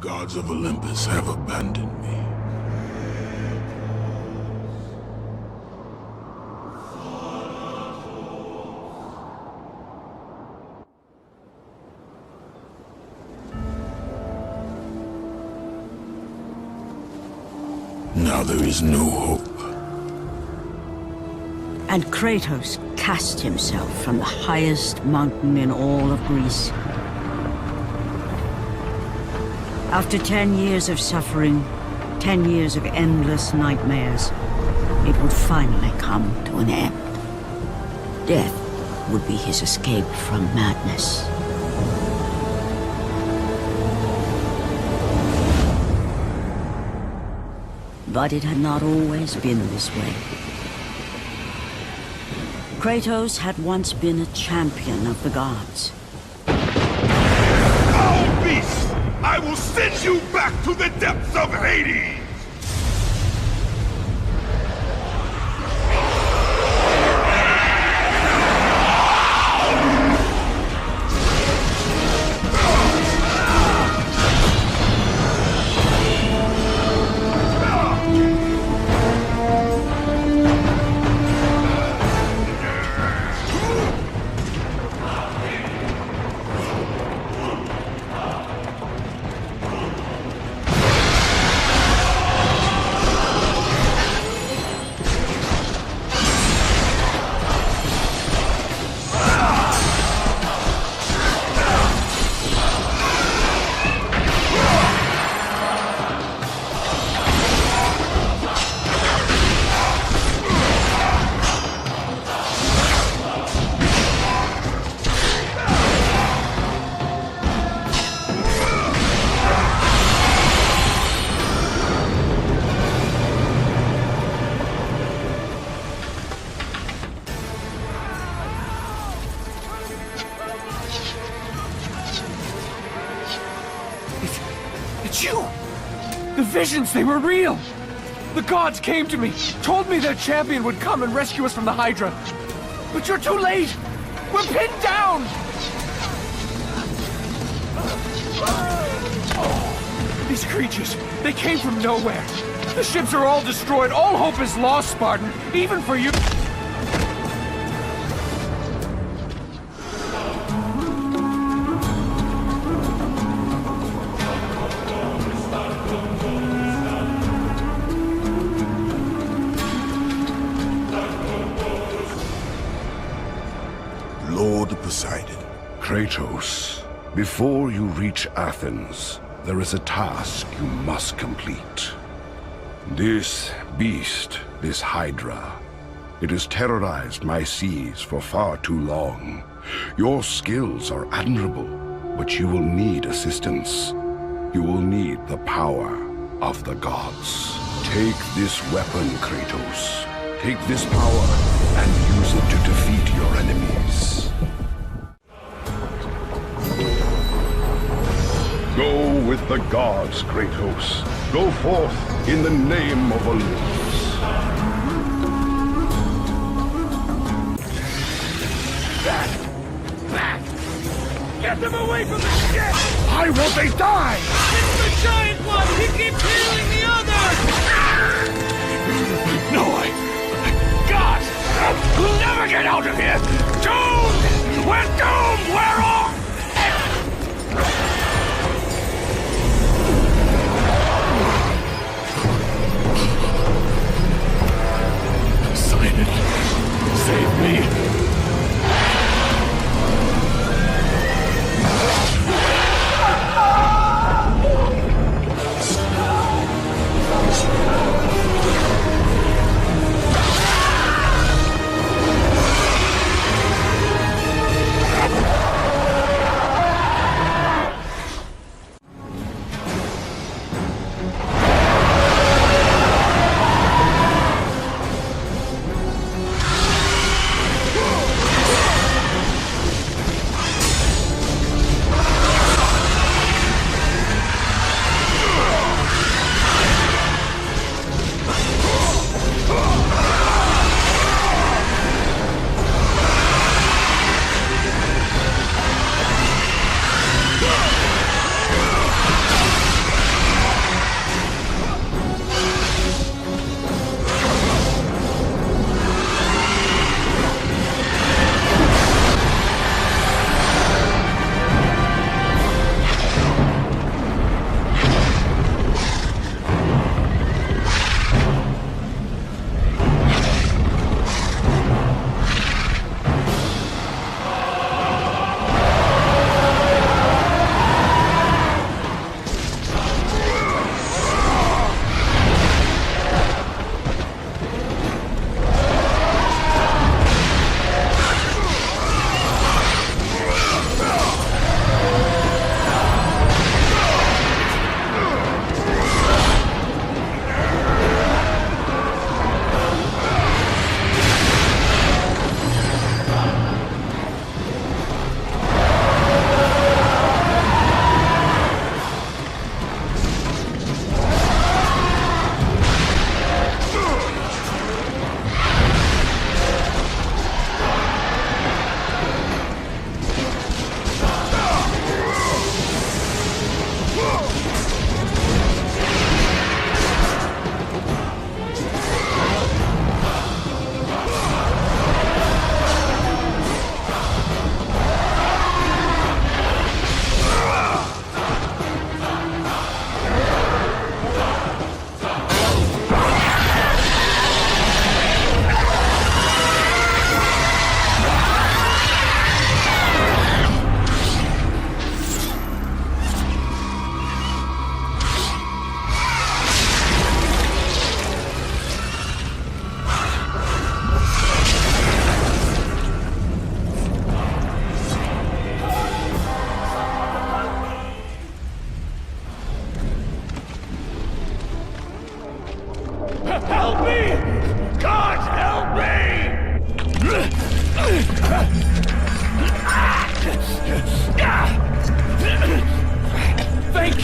gods of Olympus have abandoned me. Now there is no hope. And Kratos cast himself from the highest mountain in all of Greece. After 10 years of suffering, 10 years of endless nightmares, it would finally come to an end. Death would be his escape from madness. But it had not always been this way. Kratos had once been a champion of the gods. Foul beast! I will send you back to the depths of Hades! It's you! The visions, they were real! The gods came to me, told me their champion would come and rescue us from the Hydra. But you're too late! We're pinned down! These creatures, they came from nowhere. The ships are all destroyed, all hope is lost, Spartan, even for you. Lord Poseidon. Kratos, before you reach Athens, there is a task you must complete. This beast, this Hydra, it has terrorized my seas for far too long. Your skills are admirable, but you will need assistance. You will need the power of the gods. Take this weapon, Kratos. Take this power and use it to defeat your enemies. Go with the gods, Kratos. Go forth in the name of Olympus. Back! Get them away from the ship! Why won't they die? It's the giant one! He keeps healing the others! No, God! We'll never get out of here! Doomed! We're doomed! We're off! Save me!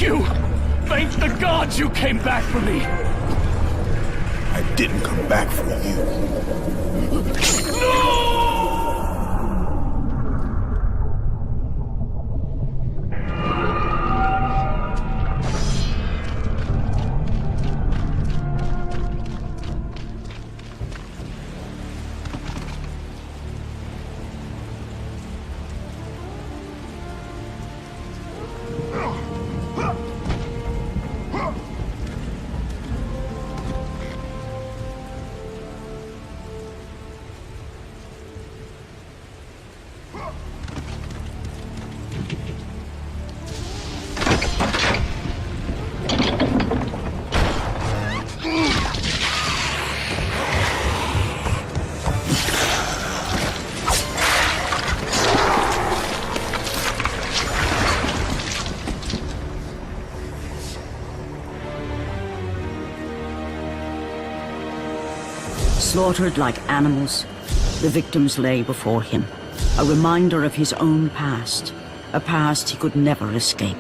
you! Thank the gods you came back for me! I didn't come back for you. No! Slaughtered like animals, the victims lay before him, a reminder of his own past, a past he could never escape.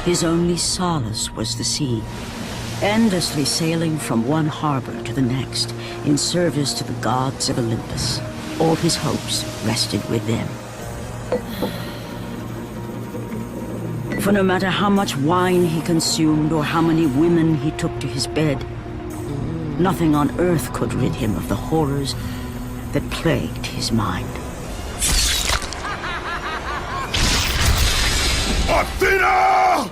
His only solace was the sea, endlessly sailing from one harbor to the next in service to the gods of Olympus. All his hopes rested with them. For no matter how much wine he consumed or how many women he took to his bed, nothing on earth could rid him of the horrors that plagued his mind. Athena!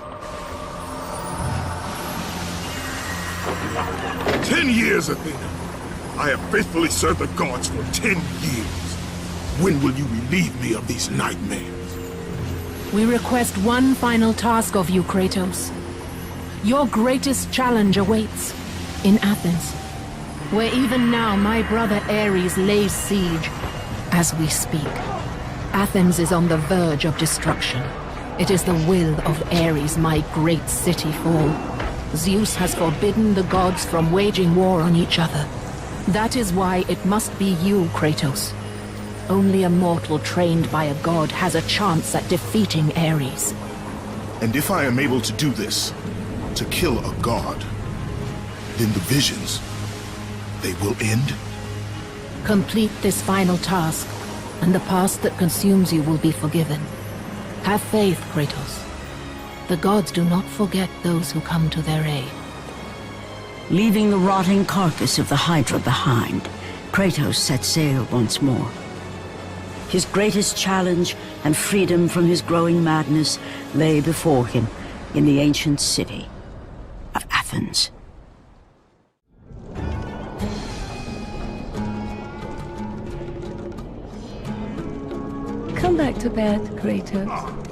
10 years, Athena. I have faithfully served the gods for 10 years. When will you relieve me of these nightmares? We request one final task of you, Kratos. Your greatest challenge awaits in Athens, where even now my brother Ares lays siege as we speak. Athens is on the verge of destruction. It is the will of Ares my great city fall. Zeus has forbidden the gods from waging war on each other. That is why it must be you, Kratos. Only a mortal trained by a god has a chance at defeating Ares. And if I am able to do this, to kill a god, then the visions, they will end? Complete this final task, and the past that consumes you will be forgiven. Have faith, Kratos. The gods do not forget those who come to their aid. Leaving the rotting carcass of the Hydra behind, Kratos set sail once more. His greatest challenge and freedom from his growing madness lay before him in the ancient city of Athens. Come back to bed, Kratos.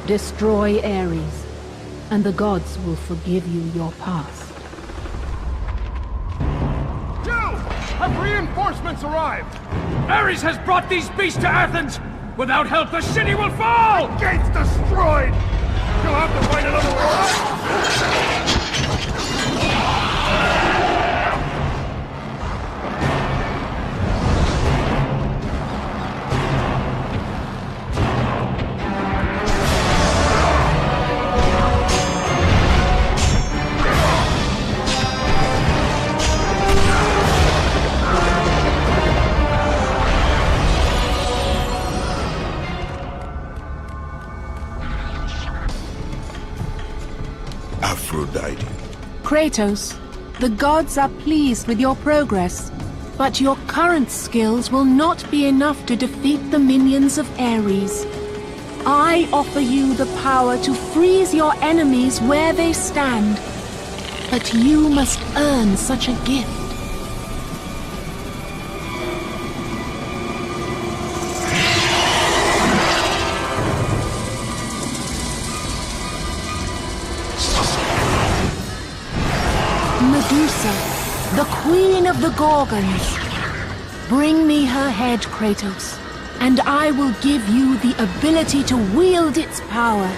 Destroy Ares, and the gods will forgive you your past. Have reinforcements arrived? Ares has brought these beasts to Athens! Without help, the city will fall! The gate's destroyed! You'll have to find another way! Aphrodite. Kratos, the gods are pleased with your progress, but your current skills will not be enough to defeat the minions of Ares. I offer you the power to freeze your enemies where they stand. But you must earn such a gift. Medusa, the queen of the Gorgons. Bring me her head, Kratos, and I will give you the ability to wield its power.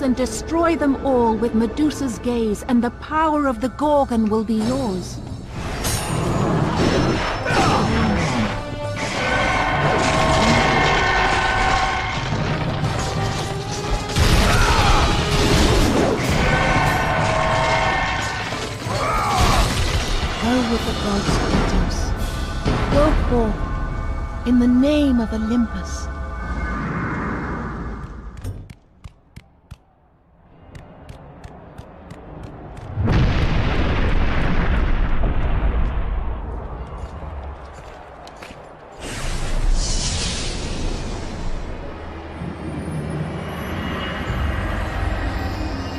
And destroy them all with Medusa's gaze, and the power of the Gorgon will be yours. Go with the gods, Kratos. Go forth in the name of Olympus.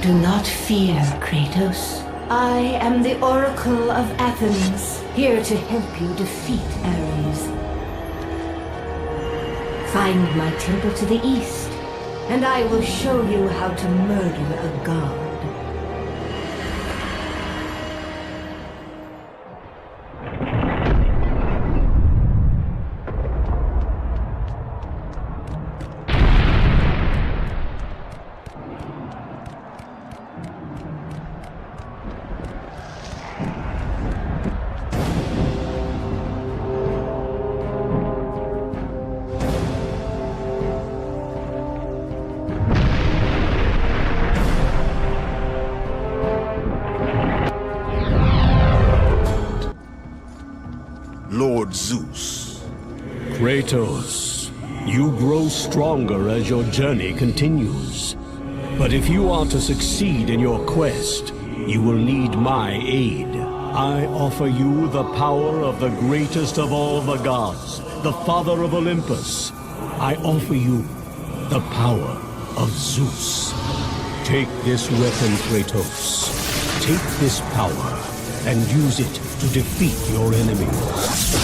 Do not fear, Kratos. I am the Oracle of Athens, here to help you defeat Ares. Find my temple to the east, and I will show you how to murder a god. Lord Zeus. Kratos, you grow stronger as your journey continues. But if you are to succeed in your quest, you will need my aid. I offer you the power of the greatest of all the gods, the father of Olympus. I offer you the power of Zeus. Take this weapon, Kratos. Take this power and use it to defeat your enemies.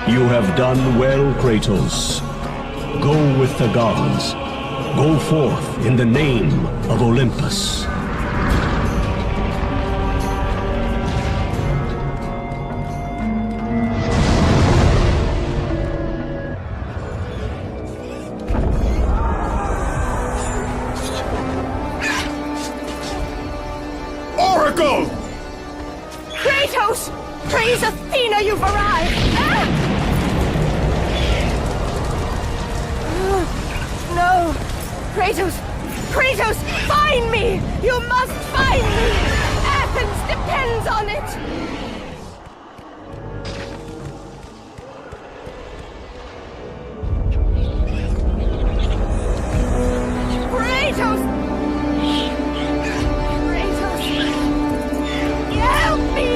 You have done well, Kratos. Go with the gods. Go forth in the name of Olympus. Oracle! Kratos! Praise Athena, you've arrived! No! Kratos! Kratos, find me! You must find me! Athens depends on it! Kratos! Kratos! Help me!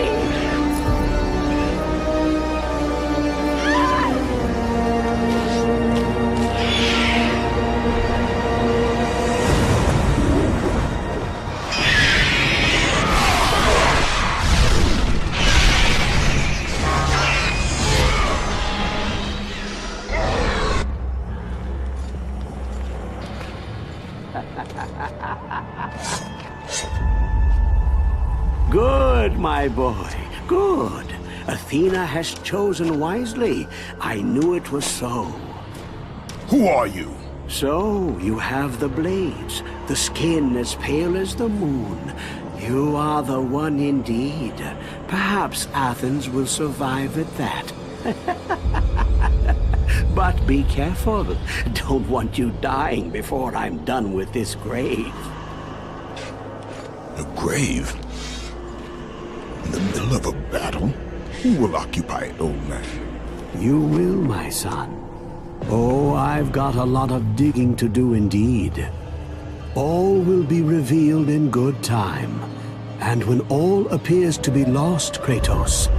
Good, my boy, good. Athena has chosen wisely. I knew it was so. Who are you? So, you have the blades. the skin as pale as the moon. You are the one indeed. Perhaps Athens will survive at that. But be careful. Don't want you dying before I'm done with this grave. A grave? In the middle of a battle? Who will occupy it, old man? You will, my son. Oh, I've got a lot of digging to do indeed. All will be revealed in good time. And when all appears to be lost, Kratos,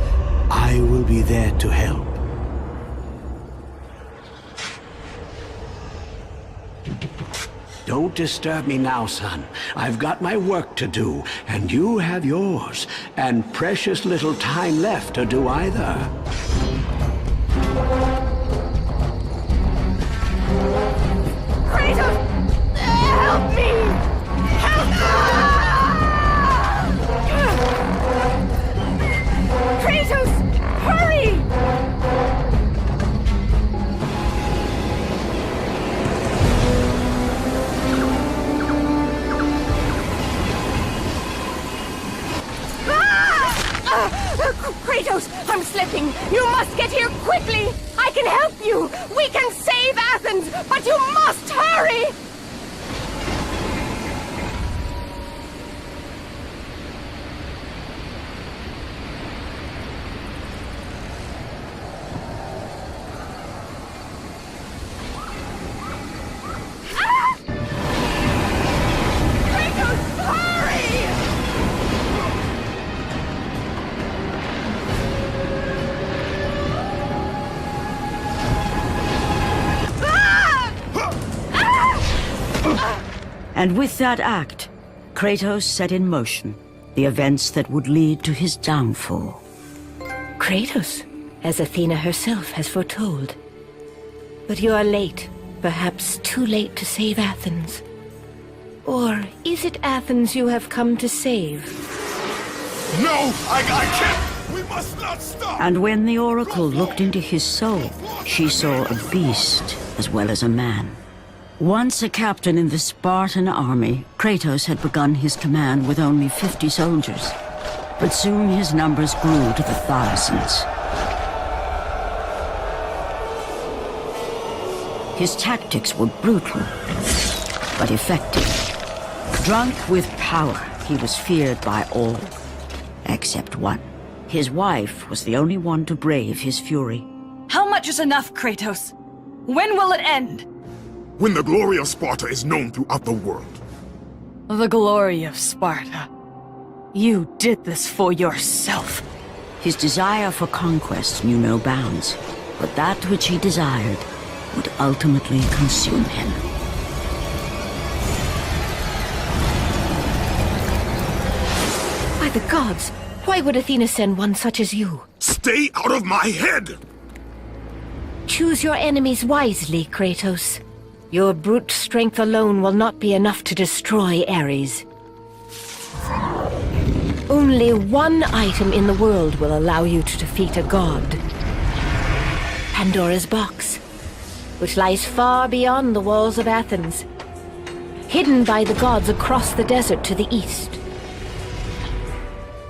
I will be there to help. Don't disturb me now, son. I've got my work to do, and you have yours, and precious little time left to do either. Kratos! Help me! Help me! Kratos! Hurry! Kratos, I'm slipping. You must get here quickly. I can help you. We can save Athens, but you must hurry. Kratos, hurry! And with that act, Kratos set in motion the events that would lead to his downfall. Kratos, as Athena herself has foretold. But you are late, perhaps too late to save Athens. Or is it Athens you have come to save? No! I can't! We must not stop! And when the Oracle looked into his soul, she saw a beast as well as a man. Once a captain in the Spartan army, Kratos had begun his command with only 50 soldiers. But soon his numbers grew to the thousands. His tactics were brutal, but effective. Drunk with power, he was feared by all, except one. His wife was the only one to brave his fury. How much is enough, Kratos? When will it end? When the glory of Sparta is known throughout the world. The glory of Sparta. You did this for yourself. His desire for conquest knew no bounds, but that which he desired would ultimately consume him. By the gods, why would Athena send one such as you? Stay out of my head! Choose your enemies wisely, Kratos. Your brute strength alone will not be enough to destroy Ares. Only one item in the world will allow you to defeat a god. Pandora's box, which lies far beyond the walls of Athens, hidden by the gods across the desert to the east.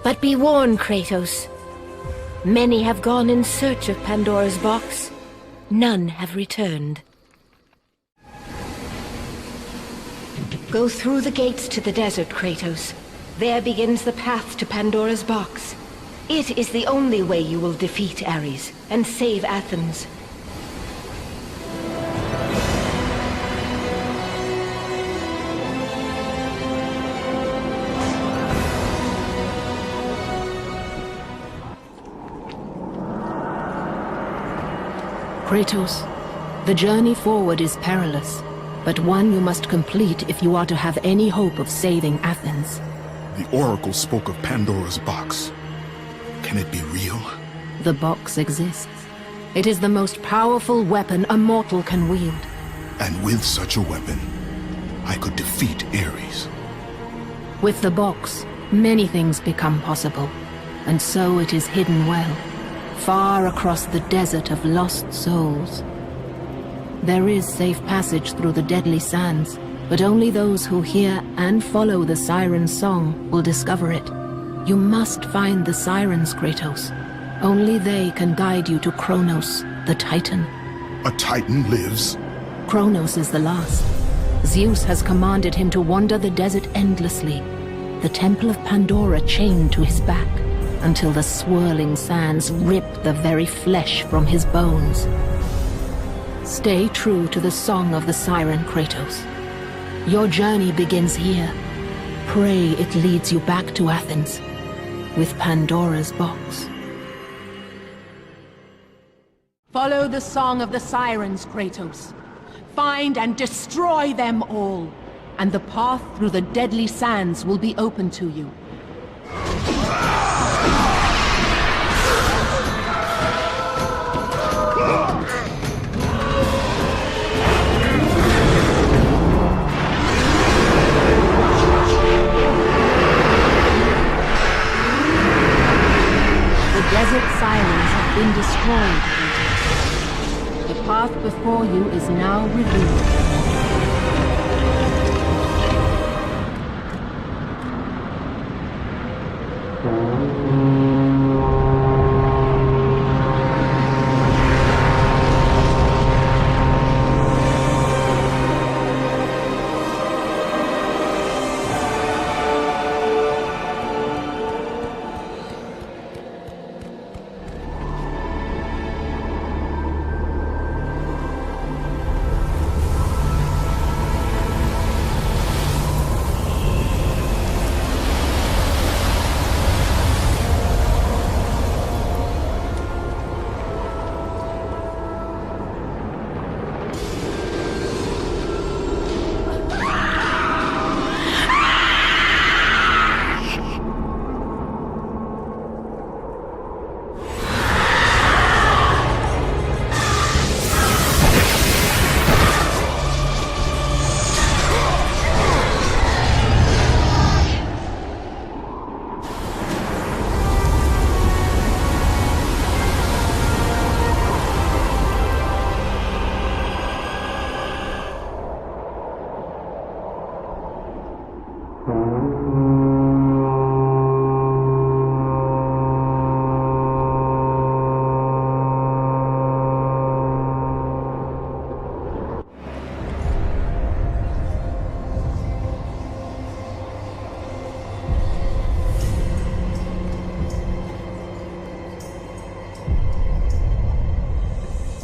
But be warned, Kratos. Many have gone in search of Pandora's box. None have returned. Go through the gates to the desert, Kratos. There begins the path to Pandora's box. It is the only way you will defeat Ares and save Athens. Kratos, the journey forward is perilous, but one you must complete if you are to have any hope of saving Athens. The Oracle spoke of Pandora's box. Can it be real? The box exists. It is the most powerful weapon a mortal can wield. And with such a weapon, I could defeat Ares. With the box, many things become possible, and so it is hidden well, far across the desert of lost souls. There is safe passage through the deadly sands, but only those who hear and follow the siren's song will discover it. You must find the sirens, Kratos. Only they can guide you to Kronos, the Titan. A Titan lives? Kronos is the last. Zeus has commanded him to wander the desert endlessly, the Temple of Pandora chained to his back, until the swirling sands rip the very flesh from his bones. Stay true to the song of the siren, Kratos. Your journey begins here. Pray it leads you back to Athens, with Pandora's box. Follow the song of the sirens, Kratos. Find and destroy them all, and the path through the deadly sands will be open to you. The desert sirens have been destroyed. The path before you is now revealed.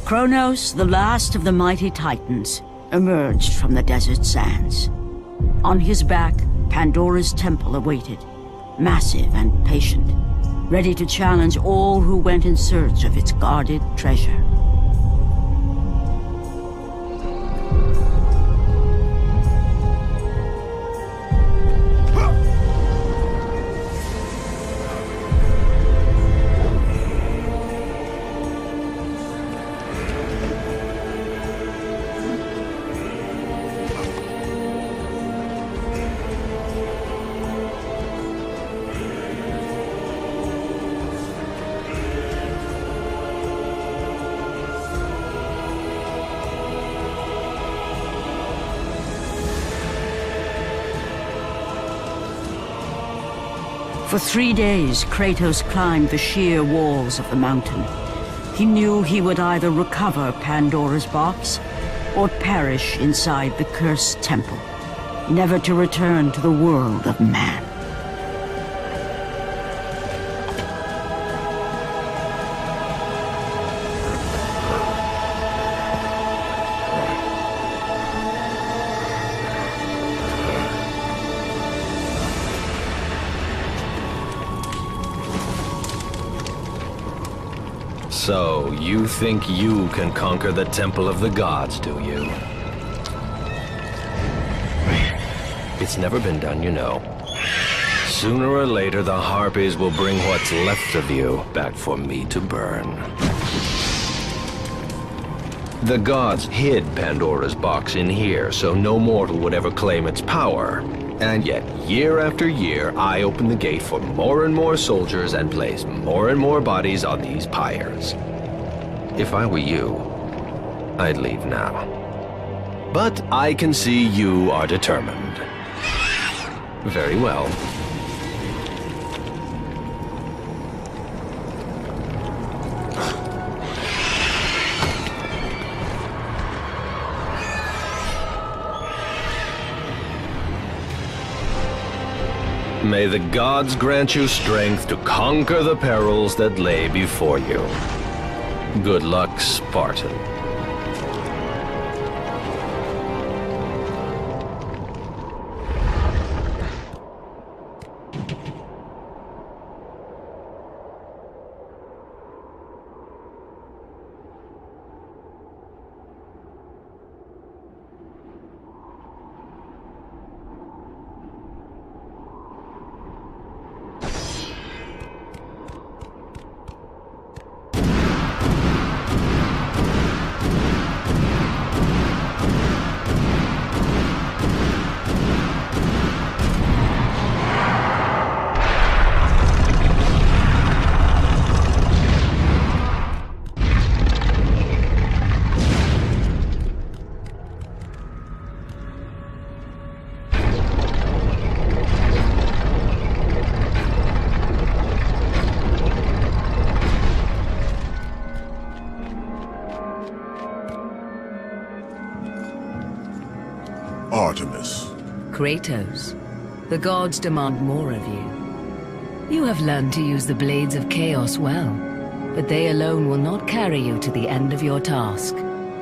Kronos, the last of the mighty Titans, emerged from the desert sands. On his back, Pandora's temple awaited, massive and patient, ready to challenge all who went in search of its guarded treasure. For 3 days, Kratos climbed the sheer walls of the mountain. He knew he would either recover Pandora's box or perish inside the cursed temple, never to return to the world of man. So, you think you can conquer the Temple of the Gods, do you? It's never been done, you know. Sooner or later, the Harpies will bring what's left of you back for me to burn. The gods hid Pandora's box in here, so no mortal would ever claim its power. And yet, year after year, I open the gate for more and more soldiers and place more and more bodies on these pyres. If I were you, I'd leave now. But I can see you are determined. Very well. May the gods grant you strength to conquer the perils that lay before you. Good luck, Spartan. Artemis. Kratos, the gods demand more of you. You have learned to use the blades of chaos well, but they alone will not carry you to the end of your task.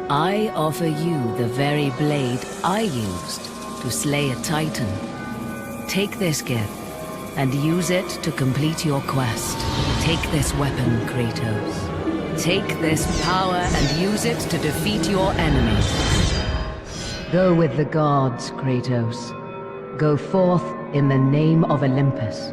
I offer you the very blade I used to slay a titan. Take this gift and use it to complete your quest. Take this weapon, Kratos. Take this power and use it to defeat your enemies. Go with the gods, Kratos. Go forth in the name of Olympus.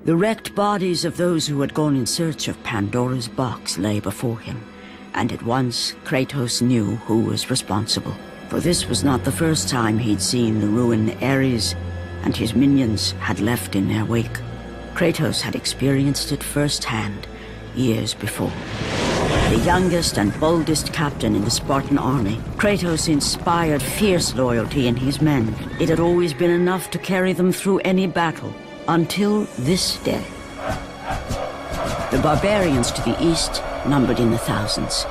The wrecked bodies of those who had gone in search of Pandora's box lay before him, and at once Kratos knew who was responsible. For this was not the first time he'd seen the ruin Ares and his minions had left in their wake. Kratos had experienced it firsthand, years before. The youngest and boldest captain in the Spartan army, Kratos inspired fierce loyalty in his men. It had always been enough to carry them through any battle, until this day. The barbarians to the east numbered in the thousands,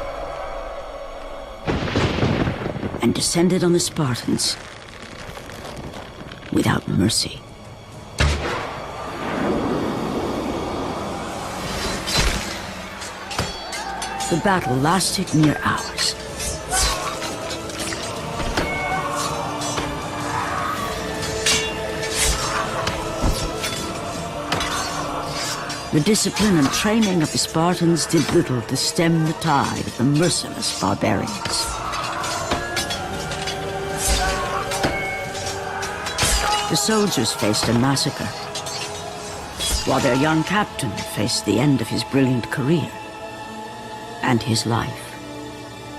and descended on the Spartans without mercy. The battle lasted near hours. The discipline and training of the Spartans did little to stem the tide of the merciless barbarians. The soldiers faced a massacre. while their young captain faced the end of his brilliant career and his life.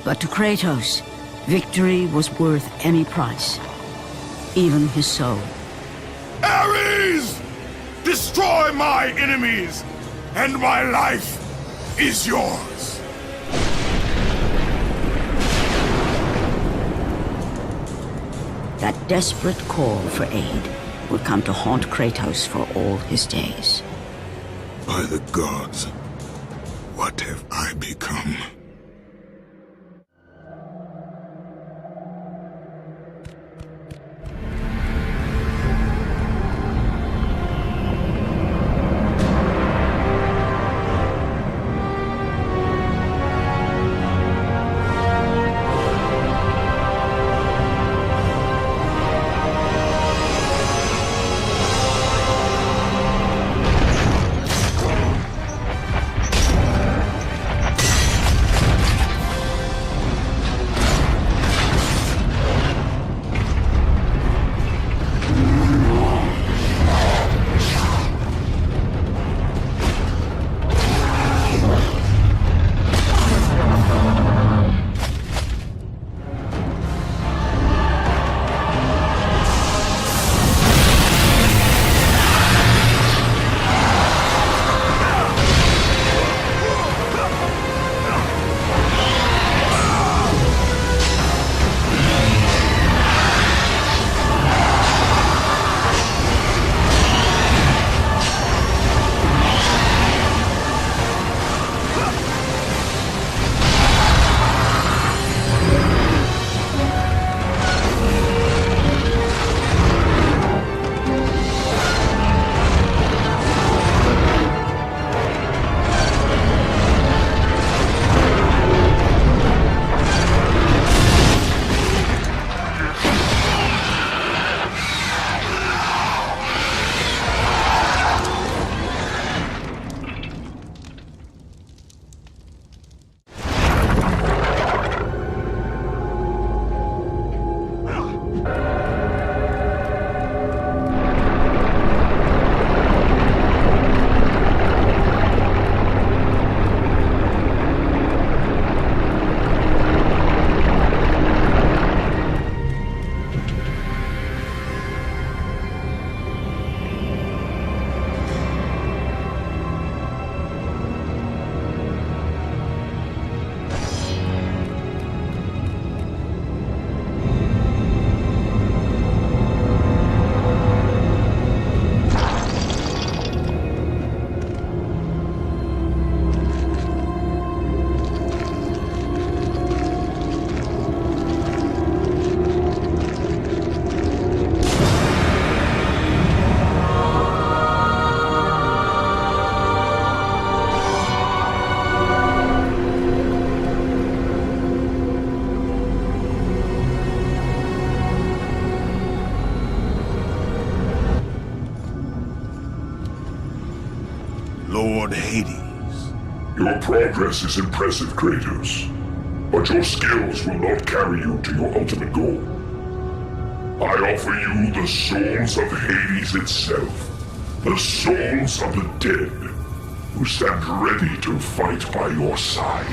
But to Kratos, victory was worth any price, even his soul. Ares! Destroy my enemies, and my life is yours! That desperate call for aid would come to haunt Kratos for all his days. By the gods, what have I become? Lord Hades. Your progress is impressive, Kratos. But your skills will not carry you to your ultimate goal. I offer you the souls of Hades itself. The souls of the dead, who stand ready to fight by your side.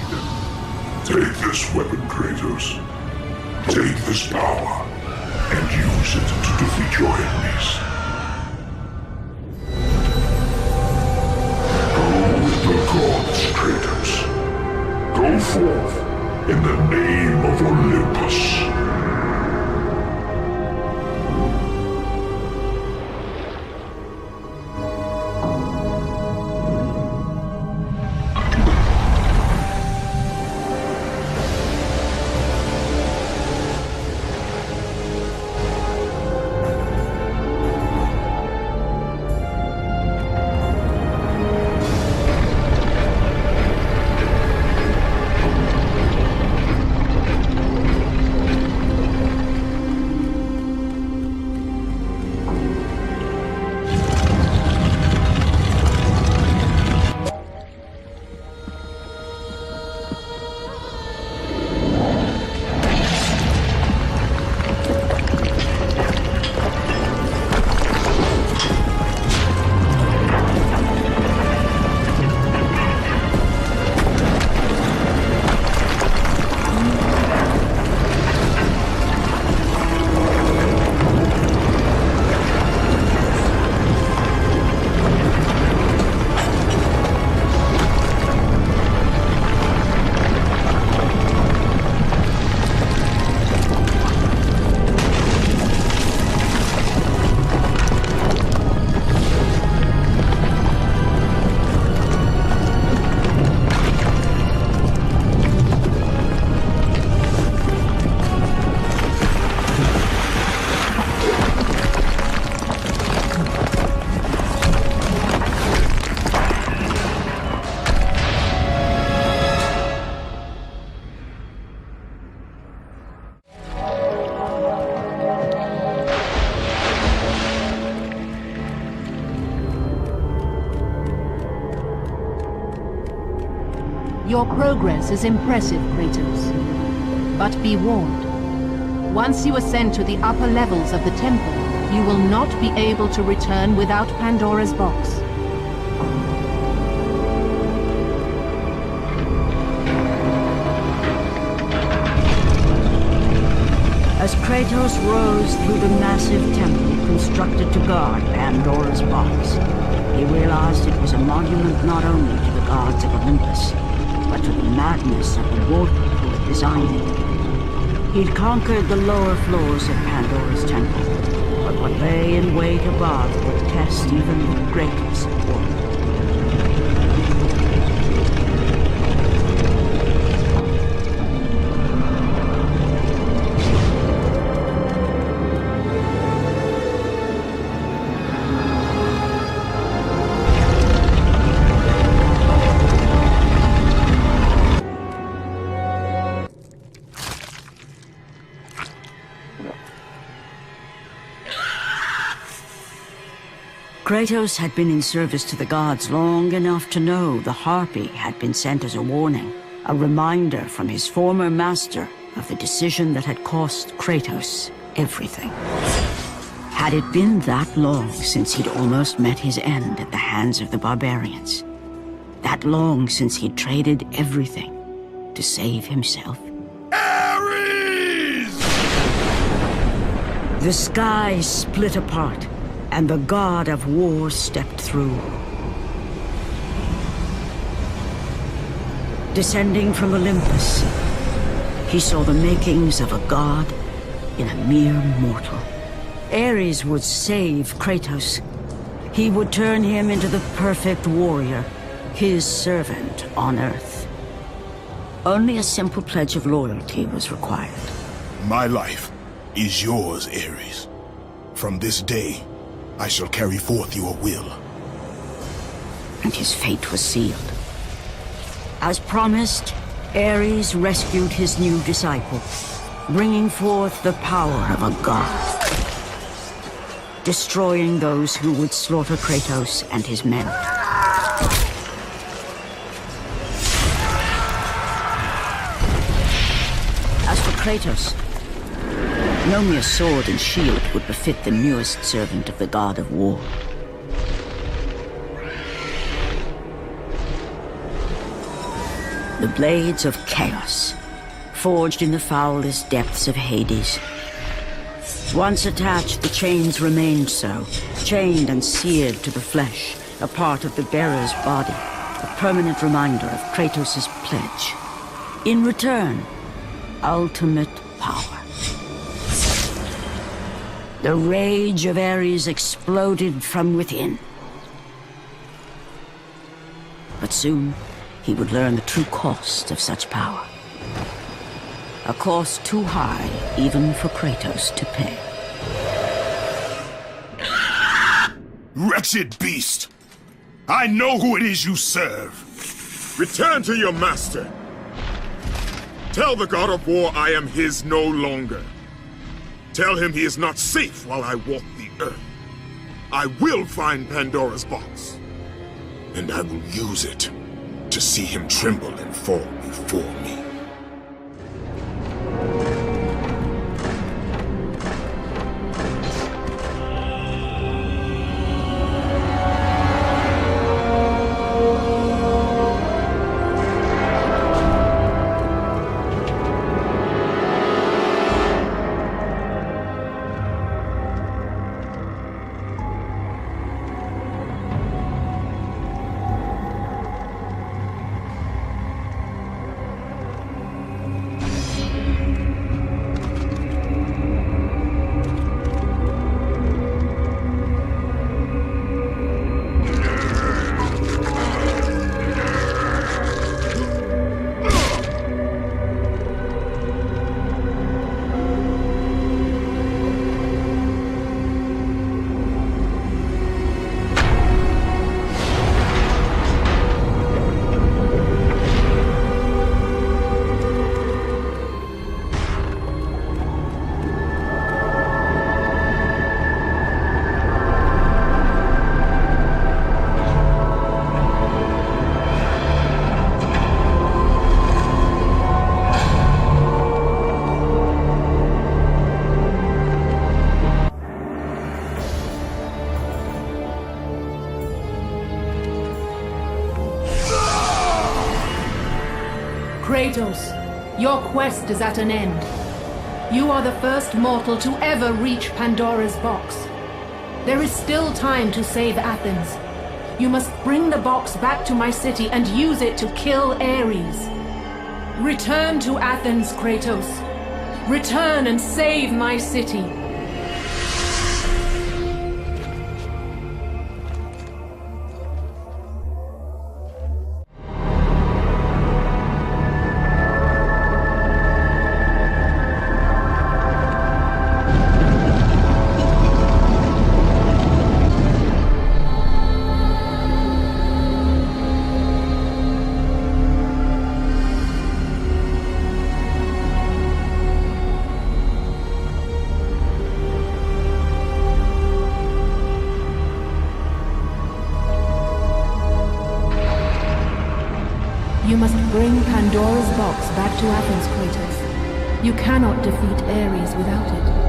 Take this weapon, Kratos. Take this power, and use it to defeat your enemies. Go with the gods, Kratos. Go forth in the name of Olympus. Your progress is impressive, Kratos. But be warned. Once you ascend to the upper levels of the temple, you will not be able to return without Pandora's box. As Kratos rose through the massive temple constructed to guard Pandora's box, he realized it was a monument not only to the gods of Olympus, but to the madness of the mortal who had designed it. He'd conquered the lower floors of Pandora's temple, but what lay in wait above would test even the greatest warrior. Kratos had been in service to the gods long enough to know the Harpy had been sent as a warning, a reminder from his former master of the decision that had cost Kratos everything. Had it been that long since he'd almost met his end at the hands of the barbarians? That long since he'd traded everything to save himself? Ares! The sky split apart, and the god of war stepped through. Descending from Olympus, he saw the makings of a god in a mere mortal. Ares would save Kratos. He would turn him into the perfect warrior, his servant on Earth. Only a simple pledge of loyalty was required. My life is yours, Ares. From this day, I shall carry forth your will. And his fate was sealed. As promised, Ares rescued his new disciple, bringing forth the power of a god, destroying those who would slaughter Kratos and his men. As for Kratos, no mere sword and shield would befit the newest servant of the god of war. The blades of chaos, forged in the foulest depths of Hades. Once attached, the chains remained so, chained and seared to the flesh, a part of the bearer's body, a permanent reminder of Kratos' pledge. In return, ultimate power. The rage of Ares exploded from within. But soon, he would learn the true cost of such power. A cost too high even for Kratos to pay. Wretched beast! I know who it is you serve! Return to your master! Tell the god of war I am his no longer. Tell him he is not safe while I walk the earth. I will find Pandora's box. And I will use it to see him tremble and fall before me. Kratos, your quest is at an end. You are the first mortal to ever reach Pandora's box. There is still time to save Athens. You must bring the box back to my city and use it to kill Ares. Return to Athens, Kratos. Return and save my city. You must bring Pandora's box back to Athens, Kratos. You cannot defeat Ares without it.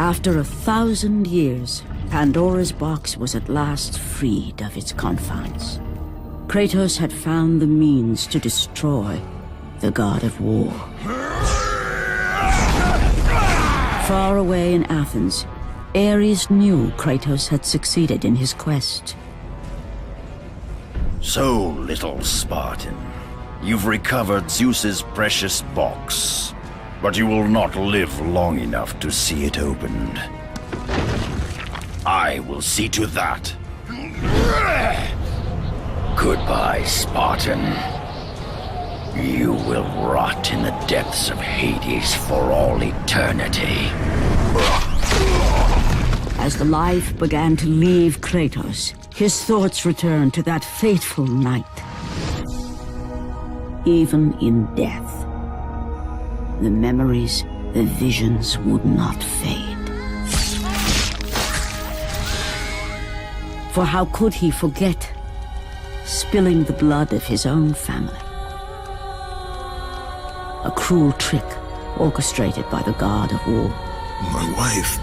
After 1,000 years, Pandora's box was at last freed of its confines. Kratos had found the means to destroy the god of war. Far away in Athens, Ares knew Kratos had succeeded in his quest. So, little Spartan, you've recovered Zeus's precious box. But you will not live long enough to see it opened. I will see to that. Goodbye, Spartan. You will rot in the depths of Hades for all eternity. As the life began to leave Kratos, his thoughts returned to that fateful night. Even in death, the memories, the visions would not fade. For how could he forget spilling the blood of his own family? A cruel trick orchestrated by the god of war. My wife,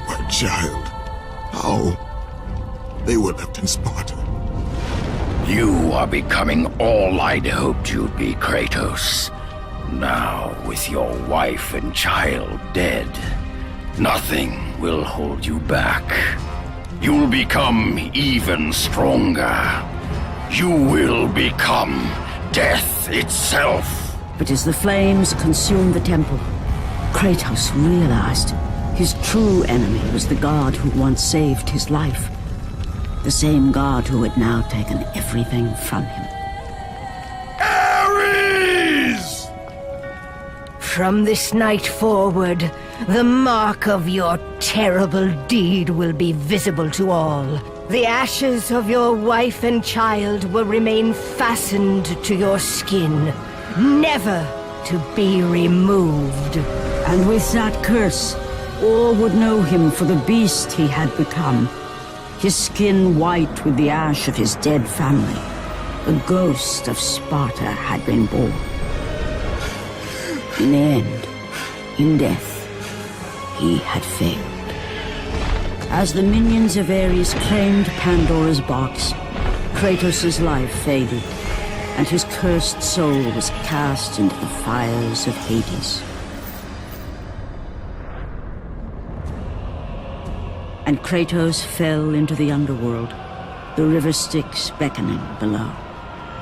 my child, how? They were left in Sparta. You are becoming all I'd hoped you'd be, Kratos. Now, with your wife and child dead, nothing will hold you back. You'll become even stronger. You will become death itself. But as the flames consumed the temple, Kratos realized his true enemy was the god who once saved his life. The same god who had now taken everything from him. Ares! From this night forward, the mark of your terrible deed will be visible to all. The ashes of your wife and child will remain fastened to your skin, never to be removed. And with that curse, all would know him for the beast he had become. His skin white with the ash of his dead family. The ghost of Sparta had been born. In the end, in death, he had failed. As the minions of Ares claimed Pandora's box, Kratos' life faded, and his cursed soul was cast into the fires of Hades. And Kratos fell into the underworld, the river Styx beckoning below,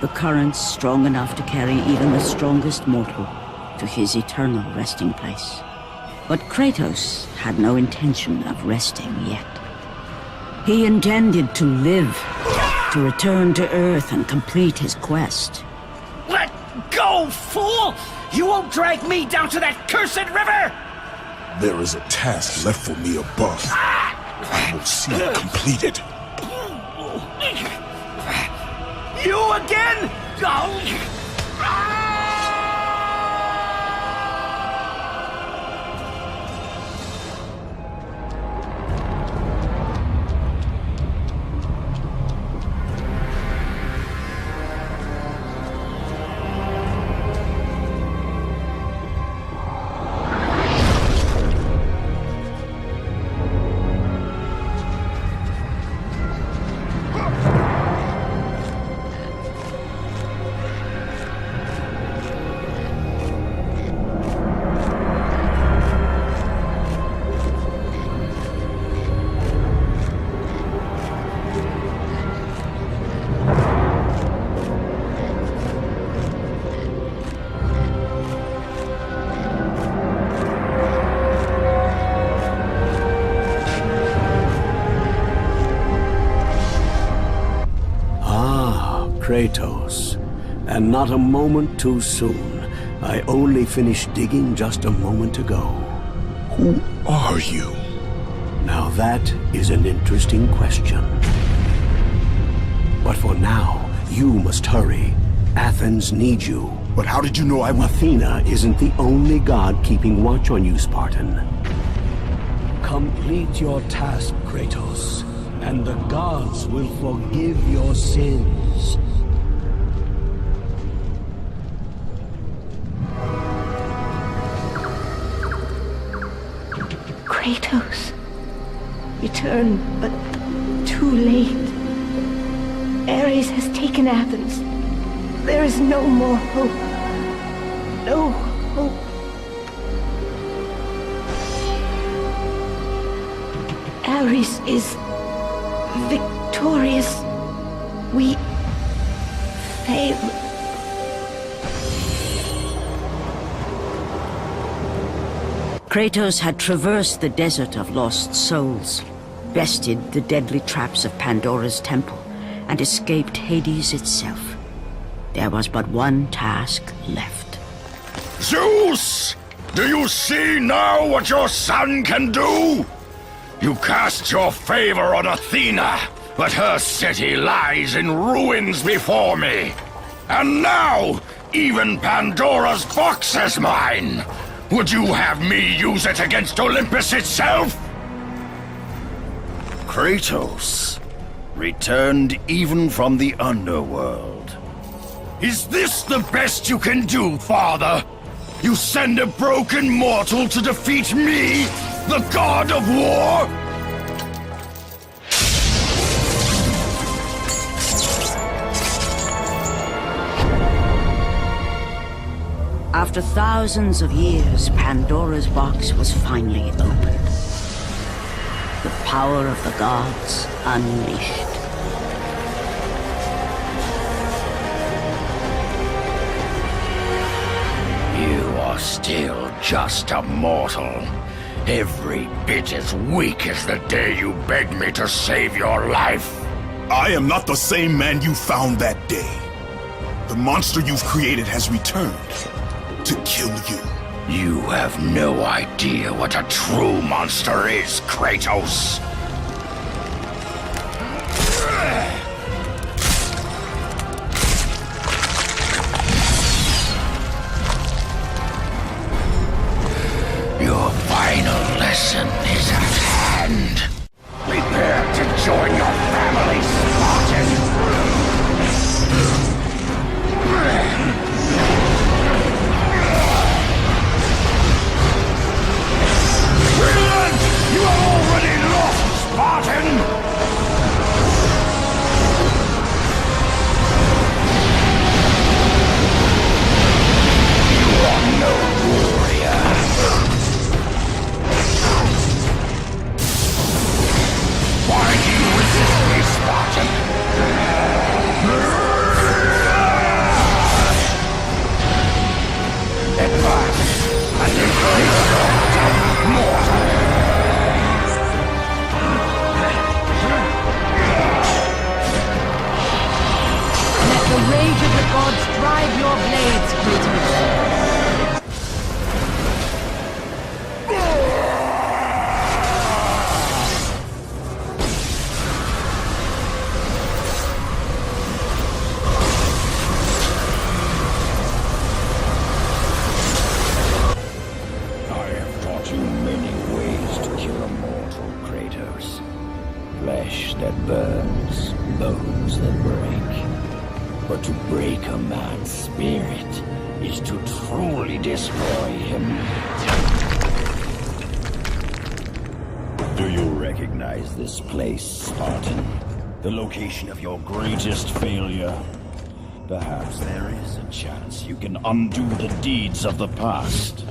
the currents strong enough to carry even the strongest mortal to his eternal resting place. But Kratos had no intention of resting yet. He intended to live, to return to Earth and complete his quest. Let go, fool! You won't drag me down to that cursed river! There is a task left for me above. I will see it completed. You again? Kratos, and not a moment too soon. I only finished digging just a moment ago. Who are you? Now that is an interesting question. But for now, you must hurry. Athens needs you. But how did you know I was... Athena isn't the only god keeping watch on you, Spartan. Complete your task, Kratos, and the gods will forgive your sins. Kratos, return, but too late. Ares has taken Athens. There is no more hope. No hope. Ares is victorious. We fail. Kratos had traversed the desert of lost souls, bested the deadly traps of Pandora's temple, and escaped Hades itself. There was but one task left. Zeus! Do you see now what your son can do? You cast your favor on Athena, but her city lies in ruins before me. And now, even Pandora's box is mine. Would you have me use it against Olympus itself? Kratos, returned even from the underworld. Is this the best you can do, father? You send a broken mortal to defeat me, the god of war? After thousands of years, Pandora's box was finally opened. The power of the gods unleashed. You are still just a mortal. Every bit as weak as the day you begged me to save your life. I am not the same man you found that day. The monster you've created has returned to kill you. You have no idea what a true monster is, Kratos. Your final lesson is at hand. Prepare to join your family, Spartan. Brilliant! You are already lost, Spartan! You are no warrior. Why do you resist me, Spartan? Advance and embrace your death, mortal. Let the rage of the gods drive your blades, Kratos. Flesh that burns, bones that break. But to break a man's spirit is to truly destroy him. Do you recognize this place, Spartan? The location of your greatest failure? Perhaps there is a chance you can undo the deeds of the past.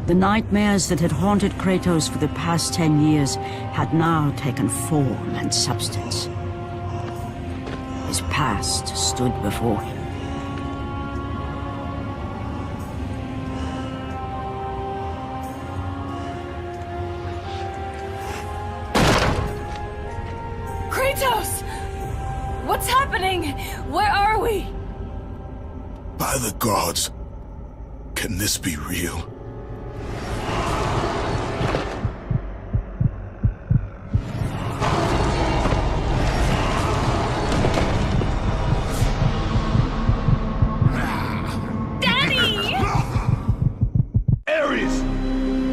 The nightmares that had haunted Kratos for the past 10 years had now taken form and substance. His past stood before him. Kratos! What's happening? Where are we? By the gods, can this be real?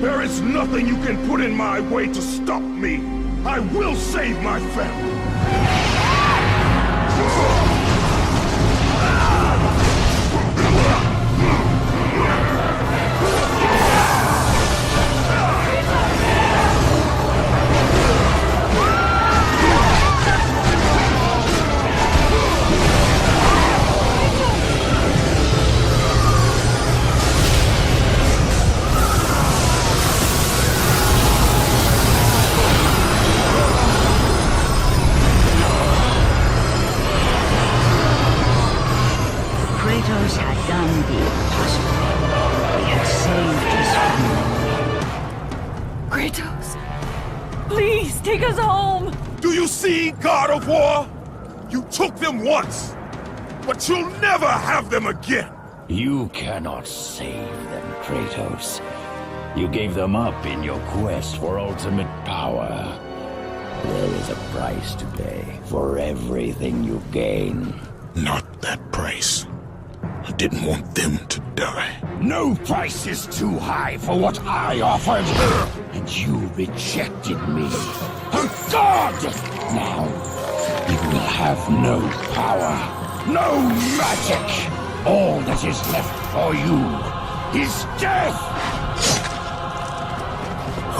There is nothing you can put in my way to stop me. I will save my family. Kratos had done the impossible. He had saved his family. Kratos, please take us home. Do you see, God of War? You took them once, but you'll never have them again. You cannot save them, Kratos. You gave them up in your quest for ultimate power. There is a price to pay for everything you gain. Not that price. I didn't want them to die. No price is too high for what I offered, and you rejected me. A god! Now, you will have no power, no magic. All that is left for you is death!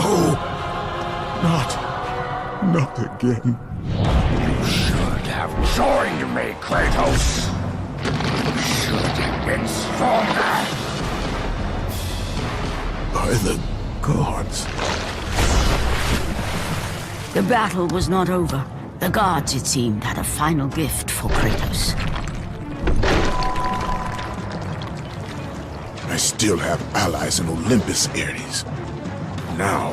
Oh, not again. You should have joined me, Kratos. Should have been stronger. By the gods. The battle was not over. The gods, it seemed, had a final gift for Kratos. I still have allies in Olympus, Ares. Now,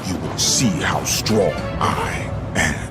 you will see how strong I am.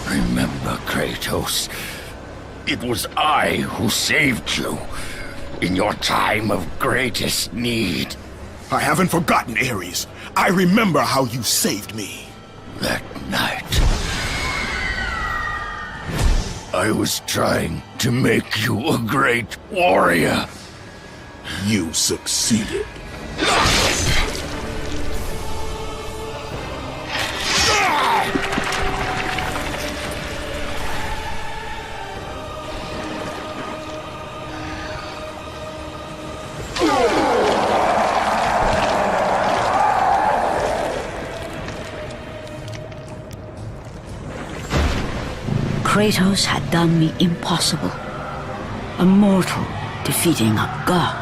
Remember, Kratos, it was I who saved you in your time of greatest need. I haven't forgotten, Ares. I remember how you saved me. That night, I was trying to make you a great warrior. You succeeded. Kratos had done the impossible. A mortal defeating a god.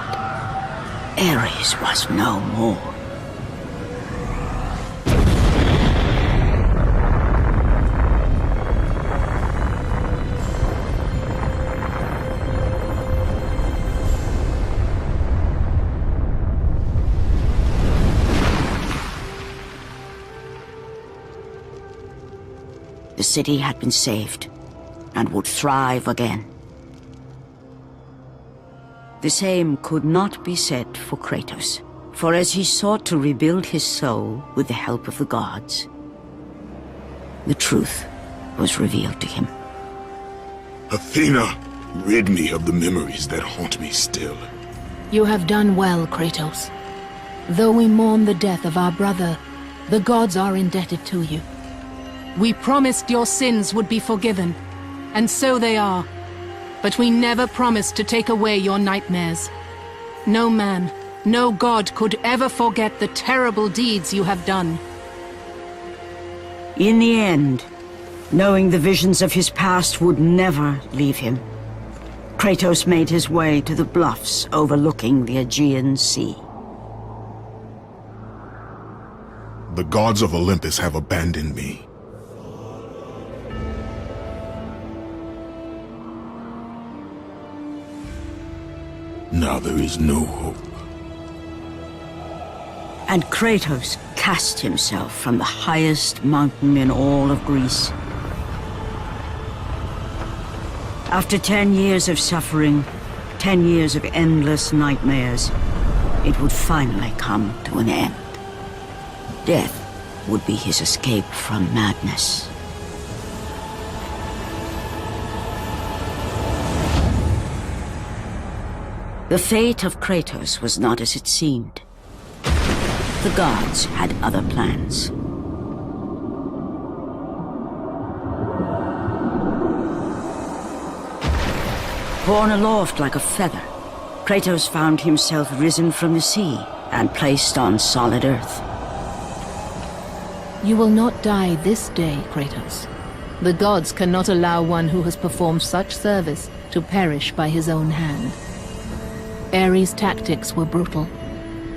Ares was no more. The city had been saved and would thrive again. The same could not be said for Kratos, For as he sought to rebuild his soul with the help of the gods, the truth was revealed to him. Athena, rid me of the memories that haunt me still. You have done well, Kratos. Though we mourn the death of our brother, the gods are indebted to you. We promised your sins would be forgiven, and so they are. But we never promised to take away your nightmares. No man, no god could ever forget the terrible deeds you have done. In the end, knowing the visions of his past would never leave him, Kratos made his way to the bluffs overlooking the Aegean Sea. The gods of Olympus have abandoned me. Now there is no hope. And Kratos cast himself from the highest mountain in all of Greece. After 10 years of suffering, 10 years of endless nightmares, it would finally come to an end. Death would be his escape from madness. The fate of Kratos was not as it seemed. The gods had other plans. Borne aloft like a feather, Kratos found himself risen from the sea and placed on solid earth. You will not die this day, Kratos. The gods cannot allow one who has performed such service to perish by his own hand. Ares' tactics were brutal.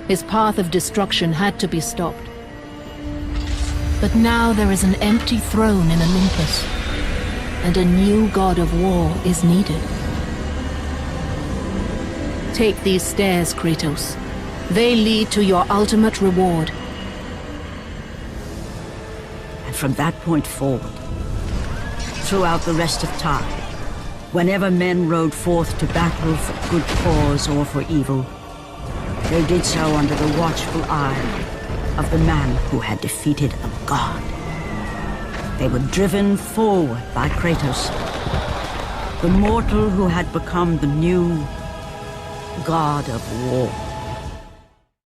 His path of destruction had to be stopped. But now there is an empty throne in Olympus, and a new god of war is needed. Take these stairs, Kratos. They lead to your ultimate reward. And from that point forward, throughout the rest of time, whenever men rode forth to battle for good cause or for evil, they did so under the watchful eye of the man who had defeated a god. They were driven forward by Kratos, the mortal who had become the new god of war.